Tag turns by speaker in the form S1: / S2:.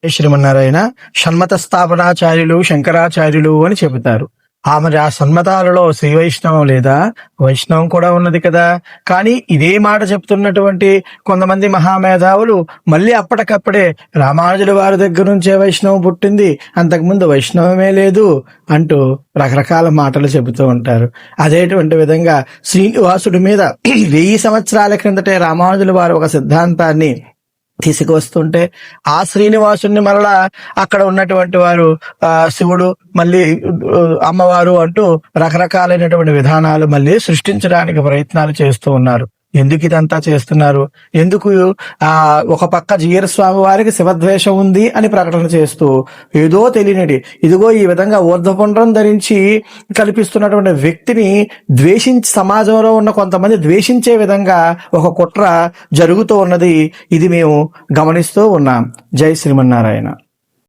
S1: శ్రీమన్నారాయణ షణ్మత స్థాపనాచార్యులు శంకరాచార్యులు అని చెబుతారు. మరి ఆ సన్మతాలలో శ్రీ వైష్ణవం లేదా? వైష్ణవం కూడా ఉన్నది కదా. కానీ ఇదే మాట చెప్తున్నటువంటి కొంతమంది మహామేధావులు మళ్ళీ అప్పటికప్పుడే రామానుజుల వారి దగ్గర నుంచే వైష్ణవం పుట్టింది, అంతకుముందు వైష్ణవమే లేదు అంటూ రకరకాల మాటలు చెబుతూ ఉంటారు. అదేటువంటి విధంగా శ్రీనివాసుడి మీద 1000 సంవత్సరాల క్రిందటే రామానుజుల వారు ఒక సిద్ధాంతాన్ని తీసుకువస్తుంటే ఆ శ్రీనివాసుని మరలా అక్కడ ఉన్నటువంటి వారు శివుడు, మళ్ళీ అమ్మవారు అంటూ రకరకాలైనటువంటి విధానాలు మళ్ళీ సృష్టించడానికి ప్రయత్నాలు చేస్తూ ఉన్నారు. ఎందుకు ఇదంతా చేస్తున్నారు? ఎందుకు ఒక పక్క జీయర్ స్వామి వారికి శివద్వేషం ఉంది అని ప్రకటన చేస్తూ ఏదో తెలియనిది ఇదిగో ఈ విధంగా ఊర్ధ్వపుండ్రం ధరించి కల్పిస్తున్నటువంటి వ్యక్తిని సమాజంలో ఉన్న కొంతమంది ద్వేషించే విధంగా ఒక కుట్ర జరుగుతూ ఉన్నది. ఇది మేము గమనిస్తూ ఉన్నాం. జై శ్రీమన్నారాయణ.